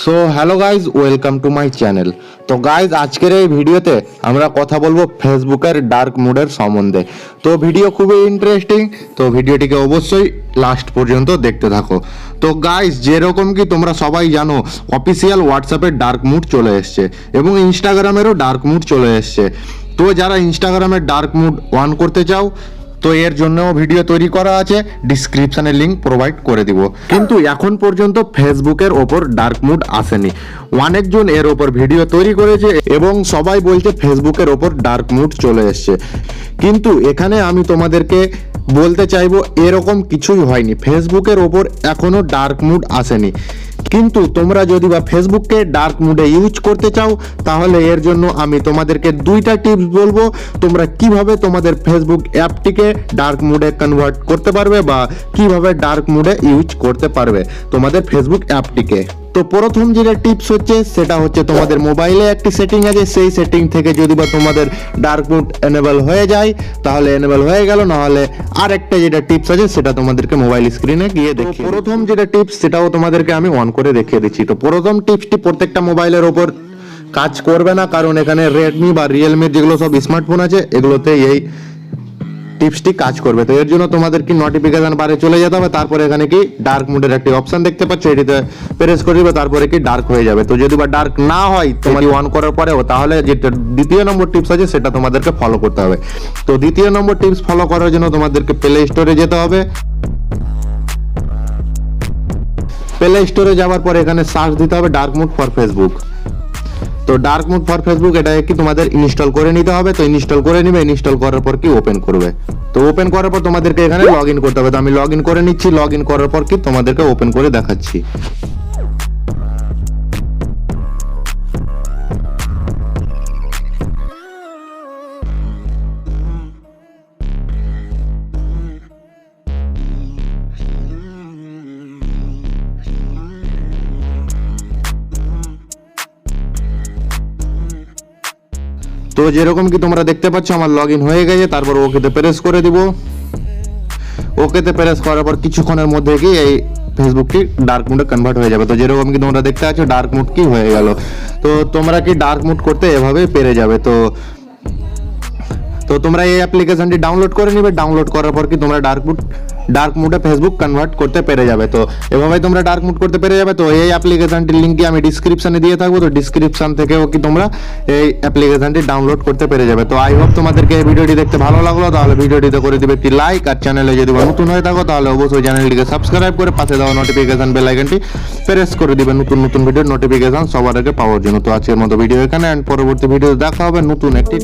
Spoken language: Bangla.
So hello guys, welcome to my channel. তো গাইজ, আজকের এই ভিডিওতে আমরা কথা বলবো ফেসবুকের ডার্ক মুডের সম্বন্ধে। তো ভিডিও খুবই ইন্টারেস্টিং, তো ভিডিওটিকে অবশ্যই লাস্ট পর্যন্ত দেখতে থাকো। তো গাইজ, যেরকম কি তোমরা সবাই জানো, অফিসিয়াল হোয়াটসঅ্যাপের ডার্ক মুড চলে এসছে এবং ইনস্টাগ্রামেরও ডার্ক মুড চলে এসছে। তো যারা ইনস্টাগ্রামের ডার্ক মুড অন করতে চাও, তো এর জন্যও ভিডিও তৈরি করা আছে, ডিসক্রিপশনে লিংক প্রোভাইড করে দিব। কিন্তু এখন পর্যন্ত ফেসবুকের ওপর ডার্ক মুড আসেনি। অনেকজন এর ওপর ভিডিও তৈরি করেছে এবং সবাই বলছে ফেসবুকের ওপর ডার্ক মুড চলে এসছে। কিন্তু এখানে আমি তোমাদেরকে বলতে চাইবো, এরকম কিছুই হয়নি, ফেসবুকের ওপর এখনো ডার্ক মুড আসেনি। কিন্তু তোমরা যদি বা ফেসবুককে ডার্ক মুডে ইউজ করতে চাও, তাহলে এর জন্য আমি তোমাদেরকে দুইটা টিপস বলবো, তোমরা কিভাবে তোমাদের ফেসবুক অ্যাপটিকে ডার্ক মুডে কনভার্ট করতে পারবে বা কিভাবে ডার্ক মুডে ইউজ করতে পারবে তোমাদের ফেসবুক অ্যাপটিকে। তো প্রথম যেটা টিপস হচ্ছে, সেটা হচ্ছে তোমাদের মোবাইলে একটি সেটিং আছে, সেই সেটিং থেকে যদি বা তোমাদের ডার্ক মুড এনেবল হয়ে যায় তাহলে এনেবল হয়ে গেল, নাহলে আর একটা যেটা টিপস আছে সেটা তোমাদেরকে মোবাইল স্ক্রিনে গিয়ে দেখিয়ে। প্রথম যেটা টিপস সেটাও তোমাদেরকে আমি অন করে দেখিয়ে দিচ্ছি। তো প্রথম টিপসটি প্রত্যেকটা মোবাইলের ওপর কাজ করবে না, কারণ এখানে রেডমি বা রিয়েলমির যেগুলো সব স্মার্টফোন আছে এগুলোতে এই টিপসটি কাজ করবে। তো এর জন্য তোমাদের কি নোটিফিকেশন বারে চলে যেতে হবে, তারপরে এখানে কি ডার্ক মুডের একটি অপশন দেখতে পাচ্ছ, এটিতে প্রেস করে দিবে, তারপরে কি ডার্ক হয়ে যাবে। তো যদি বা ডার্ক না হয় তোমার অন করার পরেও, তাহলে যেটা দ্বিতীয় নম্বর টিপস আছে সেটা তোমাদেরকে ফলো করতে হবে। তো দ্বিতীয় নম্বর টিপস ফলো করার জন্য তোমাদেরকে প্লে স্টোরে যেতে হবে। প্লে স্টোরে যাওয়ার পরে এখানে সার্চ দিতে হবে ডার্ক মুড ফর ফেসবুক। তো ডার্ক মুড ফর ফেসবুক এটা কি তোমাদের ইনস্টল করে নিতে হবে। তো ইনস্টল করে নিবে, ইনস্টল করার পর কি ওপেন করবে। তো ওপেন করার পর তোমাদেরকে এখানে লগ ইন করতে হবে। তো আমি লগ ইন করে নিচ্ছি। লগ ইন করার পর কি তোমাদেরকে ওপেন করে দেখাচ্ছি। তো যেরকম কি তোমরা দেখতে পাচ্ছ আমার লগ ইন হয়ে গেছে। তারপর ওকেতে প্রেস করে দিব। ওকেতে প্রেস করার পর কিছুক্ষণের মধ্যে কি এই ফেসবুকটি ডার্ক মুডে কনভার্ট হয়ে যাবে। তো যেরকম কি তোমরা দেখতে পাচ্ছ ডার্ক মুড কি হয়ে গেল। তো তোমরা কি ডার্ক মুড করতে এভাবে পেরে যাবে। তো তোমরা এই অ্যাপ্লিকেশনটি ডাউনলোড করে নিবে। ডাউনলোড করার পর কি তোমরা ডার্ক মুডে ফেসবুক কনভার্ট করতে পেরে যাবে। তো এভাবে তোমরা ডার্ক মুড করতে পেরে যাবে। তো এই অ্যাপ্লিকেশনটির লিঙ্কটি আমি ডিসক্রিপশনে দিয়ে থাকবো। তো ডিসক্রিপশন থেকেও কি তোমরা এই অ্যাপ্লিকেশনটি ডাউনলোড করতে পেরে যাবে। তো আই হোপ তোমাদেরকে এই ভিডিওটি দেখতে ভালো লাগলো। তাহলে ভিডিওটিতে করে দিবে একটি লাইক, আর চ্যানেলে যদি নতুন হয়ে থাকো তাহলে অবশ্যই চ্যানেলটিকে সাবস্ক্রাইব করে পাশে দেওয়া নোটিফিকেশন বেল আইকনটি প্রেস করে দিবে নতুন নতুন ভিডিওর নোটিফিকেশন সবার আগে পাওয়ার জন্য। তো আজকের মতো ভিডিও এখানে, এন্ড পরবর্তী ভিডিও দেখা হবে নতুন একটি